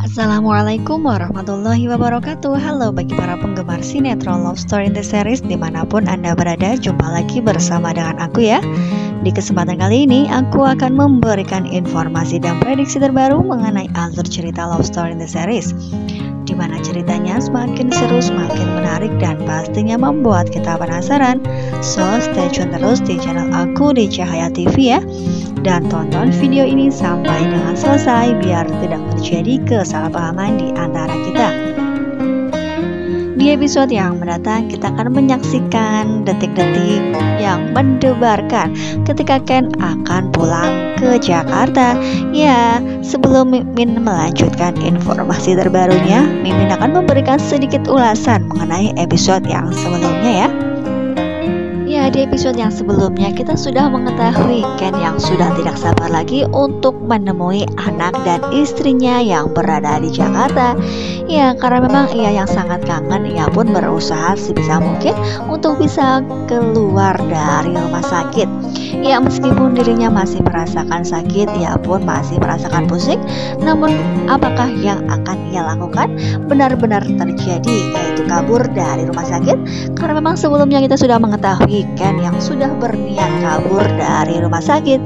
Assalamualaikum warahmatullahi wabarakatuh. Halo bagi para penggemar sinetron Love Story in the Series dimanapun Anda berada, jumpa lagi bersama dengan aku ya. Di kesempatan kali ini aku akan memberikan informasi dan prediksi terbaru mengenai alur cerita Love Story in the Series, di mana ceritanya semakin seru, semakin menarik, dan pastinya membuat kita penasaran. So stay tune terus di channel aku di Cahaya TV ya, dan tonton video ini sampai dengan selesai biar tidak terjadi kesalahpahaman di antara kita. Di episode yang mendatang kita akan menyaksikan detik-detik yang mendebarkan ketika Ken akan pulang ke Jakarta. Ya, sebelum Mimin melanjutkan informasi terbarunya, Mimin akan memberikan sedikit ulasan mengenai episode yang sebelumnya ya. Ya, di episode yang sebelumnya kita sudah mengetahui Ken yang sudah tidak sabar lagi untuk menemui anak dan istrinya yang berada di Jakarta. Ya, karena memang ia yang sangat kangen, ia pun berusaha sebisa mungkin untuk bisa keluar dari rumah sakit. Ya, meskipun dirinya masih merasakan sakit, ia pun masih merasakan pusing. Namun, apakah yang akan ia lakukan benar-benar terjadi, yaitu kabur dari rumah sakit? Karena memang sebelumnya kita sudah mengetahui Ken yang sudah berniat kabur dari rumah sakit.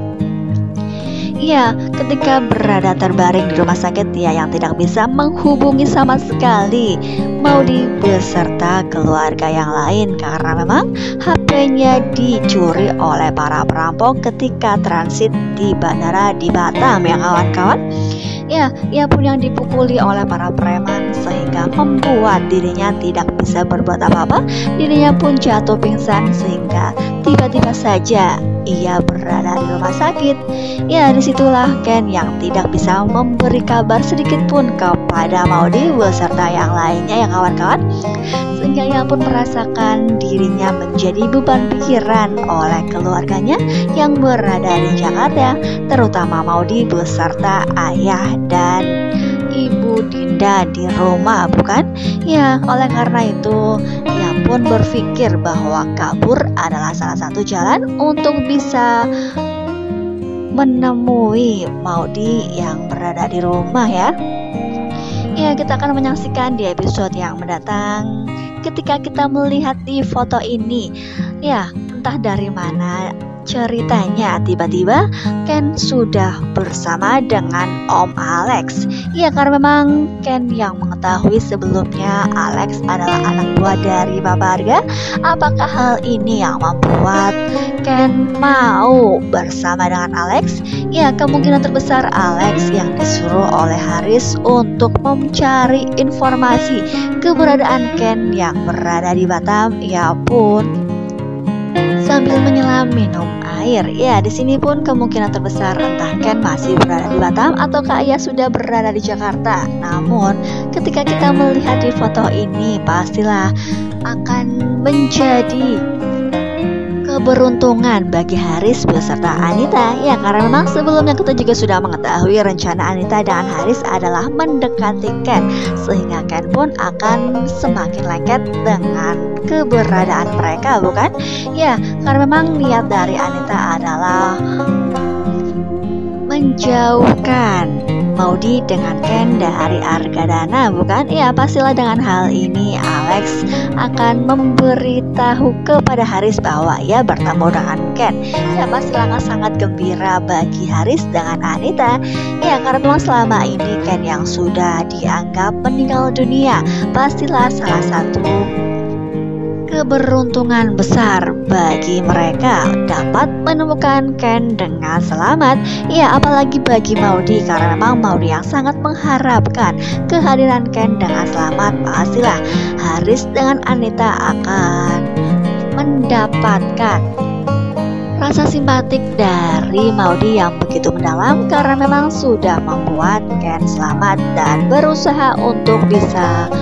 Ya, ketika berada terbaring di rumah sakit, dia yang tidak bisa menghubungi sama sekali Maudy beserta keluarga yang lain karena memang HP-nya dicuri oleh para perampok ketika transit di bandara di Batam ya kawan-kawan. Ya, ia pun yang dipukuli oleh para preman sehingga membuat dirinya tidak bisa berbuat apa-apa. Dirinya pun jatuh pingsan sehingga tiba-tiba saja ia berada di rumah sakit. Ya, disitulah Ken yang tidak bisa memberi kabar sedikit pun kepada Maudy beserta yang lainnya ya kawan-kawan, sehingga ia pun merasakan dirinya menjadi beban pikiran oleh keluarganya yang berada di Jakarta, terutama Maudy beserta ayah dan ibu Dinda di rumah, bukan? Ya, oleh karena itu ia pun berpikir bahwa kabur adalah salah satu jalan untuk bisa menemui Maudy yang berada di rumah ya. Ya, kita akan menyaksikan di episode yang mendatang ketika kita melihat di foto ini. Ya, entah dari mana ceritanya tiba-tiba Ken sudah bersama dengan Om Alex. Ya, karena memang Ken yang mengetahui sebelumnya Alex adalah anak buah dari Bapak Arga. Apakah hal ini yang membuat Ken mau bersama dengan Alex? Ya, kemungkinan terbesar Alex yang disuruh oleh Haris untuk mencari informasi keberadaan Ken yang berada di Batam. Ia pun sambil menyelam minum air. Ya, di sini pun kemungkinan terbesar entah Ken masih berada di Batam ataukah ia sudah berada di Jakarta. Namun, ketika kita melihat di foto ini, pastilah akan menjadi keberuntungan bagi Haris beserta Anita. Ya, karena memang sebelumnya kita juga sudah mengetahui rencana Anita dan Haris adalah mendekati Ken, sehingga Ken pun akan semakin lengket dengan keberadaan mereka, bukan? Ya, karena memang niat dari Anita adalah menjauhkan Maudy dengan Ken dari Argadana, bukan? Ya, pastilah dengan hal ini Alex akan memberitahu kepada Haris bahwa ia bertemu dengan Ken. Ya, pastilah sangat gembira bagi Haris dengan Anita. Ya, karena memang selama ini Ken yang sudah dianggap meninggal dunia, pastilah salah satu keberuntungan besar bagi mereka dapat menemukan Ken dengan selamat. Ya, apalagi bagi Maudy karena memang Maudy yang sangat mengharapkan kehadiran Ken dengan selamat. Pastilah Haris dengan Anita akan mendapatkan rasa simpatik dari Maudy yang begitu mendalam karena memang sudah membuat Ken selamat dan berusaha untuk bisa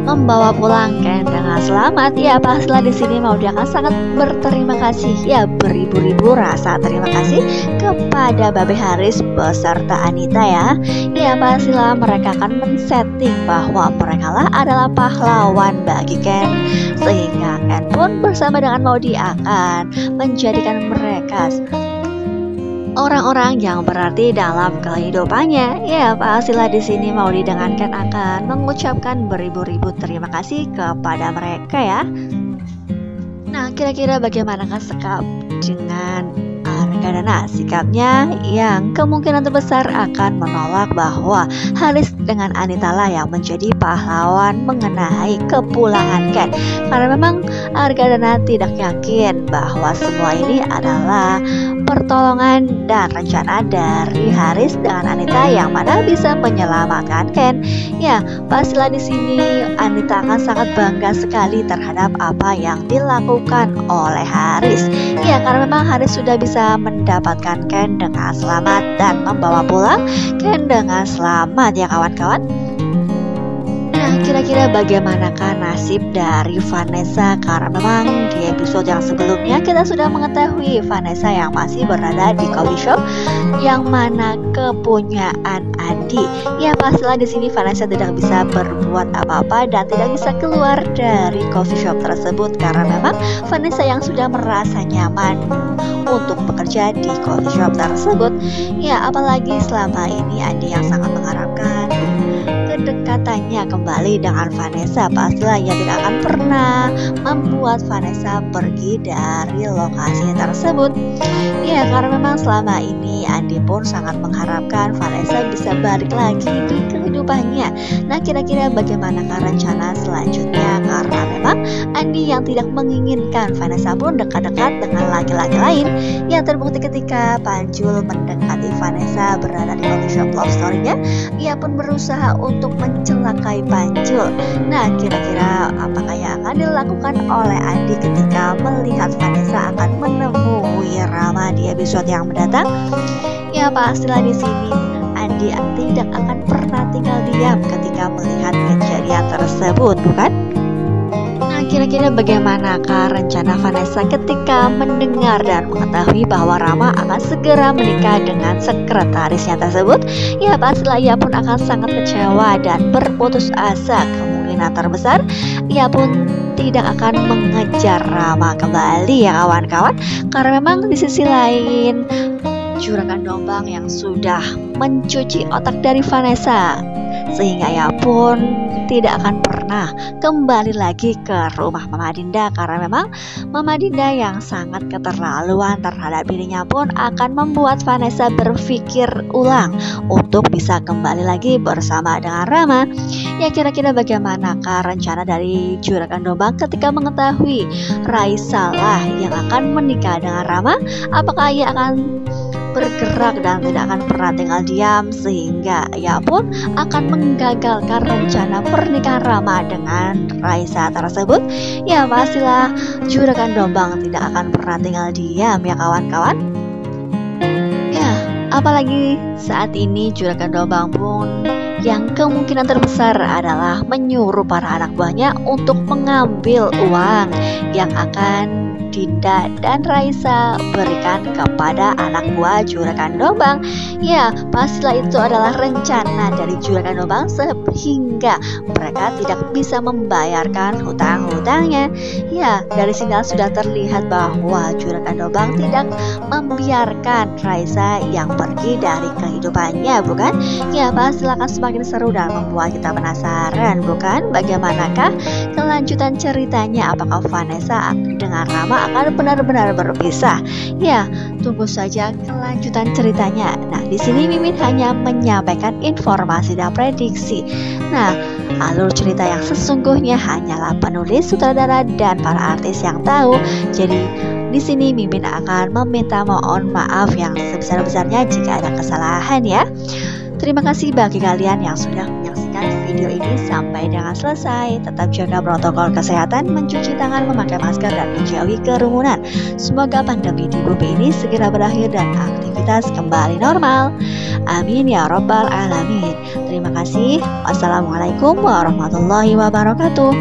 membawa pulang Ken dengan selamat. Ya, pastilah di sini Maudy akan sangat berterima kasih. Ya, beribu-ribu rasa terima kasih kepada Babe Haris beserta Anita ya. Ya, pastilah mereka akan men-setting bahwa mereka lah adalah pahlawan bagi Ken, sehingga Ken pun bersama dengan Maudy akan menjadikan mereka orang-orang yang berarti dalam kehidupannya. Ya, pastilah di sini mau didengarkan akan mengucapkan beribu-ribu terima kasih kepada mereka ya. Nah, kira-kira bagaimanakah sikap dengan Argadana? Sikapnya yang kemungkinan terbesar akan menolak bahwa Haris dengan Anita lah yang menjadi pahlawan mengenai kepulangan Ken. Karena memang Argadana tidak yakin bahwa semua ini adalah pertolongan dan rencana dari Haris dengan Anita yang mana bisa menyelamatkan Ken. Ya, pastilah di sini Anita akan sangat bangga sekali terhadap apa yang dilakukan oleh Haris. Ya, karena memang Haris sudah bisa mendapatkan Ken dengan selamat dan membawa pulang Ken dengan selamat ya kawan-kawan. Nah, kira-kira bagaimanakah nasib dari Vanessa? Karena memang di episode yang sebelumnya kita sudah mengetahui Vanessa yang masih berada di coffee shop yang mana kepunyaan Andi. Ya, pastilah di sini Vanessa tidak bisa berbuat apa-apa dan tidak bisa keluar dari coffee shop tersebut karena memang Vanessa yang sudah merasa nyaman untuk bekerja di coffee shop tersebut. Ya, apalagi selama ini Andi yang sangat mengharapkan kedekatannya kembali dengan Vanessa. Pastilah ia tidak akan pernah membuat Vanessa pergi dari lokasi tersebut. Ya, karena memang selama ini Andi pun sangat mengharapkan Vanessa bisa balik lagi di kehidupannya. Nah, kira-kira bagaimanakah rencana selanjutnya? Karena memang Andi yang tidak menginginkan Vanessa pun dekat-dekat dengan laki-laki lain. Yang terbukti ketika Panjul mendekati Vanessa berada di coffee shop love story-nya, ia pun berusaha untuk mencelakai Panjul. Nah, kira-kira apakah yang akan dilakukan oleh Andi ketika melihat Vanessa akan menemui Rama di episode yang mendatang? Ya, pastilah di sini Andi tidak akan pernah tinggal diam ketika melihat kejadian tersebut, bukan? Nah, kira-kira bagaimanakah rencana Vanessa ketika mendengar dan mengetahui bahwa Rama akan segera menikah dengan sekretarisnya tersebut? Ya, pastilah ia pun akan sangat kecewa dan berputus asa. Kemungkinan terbesar ia pun tidak akan mengejar Rama kembali ya kawan-kawan. Karena memang di sisi lain Juragan Dombang yang sudah mencuci otak dari Vanessa sehingga ia pun tidak akan pernah kembali lagi ke rumah Mama Dinda karena memang Mama Dinda yang sangat keterlaluan terhadap dirinya pun akan membuat Vanessa berpikir ulang untuk bisa kembali lagi bersama dengan Rama. Ya, kira-kira bagaimanakah rencana dari Juragan Dombang ketika mengetahui Raisa lah yang akan menikah dengan Rama? Apakah ia akan bergerak dan tidak akan pernah tinggal diam sehingga ia pun akan menggagalkan rencana pernikahan Rama dengan Raisa tersebut? Ya, pastilah Juragan Dombang tidak akan pernah tinggal diam ya kawan-kawan. Ya, apalagi saat ini Juragan Dombang pun yang kemungkinan terbesar adalah menyuruh para anak buahnya untuk mengambil uang yang akan Dinda dan Raisa berikan kepada anak buah Juragan Dombang. Ya, pastilah itu adalah rencana dari Juragan Dombang sehingga mereka tidak bisa membayarkan hutang-hutangnya. Ya, dari sini sudah terlihat bahwa Juragan Dombang tidak membiarkan Raisa yang pergi dari kehidupannya, bukan? Ya, pastilah akan semakin seru dan membuat kita penasaran, bukan? Bagaimanakah kelanjutan ceritanya? Apakah Vanessa dengan Rama akan benar-benar berpisah? Ya, tunggu saja kelanjutan ceritanya. Nah, di sini Mimin hanya menyampaikan informasi dan prediksi. Nah, alur cerita yang sesungguhnya hanyalah penulis, sutradara, dan para artis yang tahu. Jadi, di sini Mimin akan meminta mohon maaf yang sebesar-besarnya jika ada kesalahan ya. Terima kasih bagi kalian yang sudah menyaksikan video ini sampai dengan selesai. Tetap jaga protokol kesehatan, mencuci tangan, memakai masker, dan menjauhi kerumunan. Semoga pandemi di bumi ini segera berakhir dan aktivitas kembali normal. Amin ya robbal alamin. Terima kasih. Wassalamualaikum warahmatullahi wabarakatuh.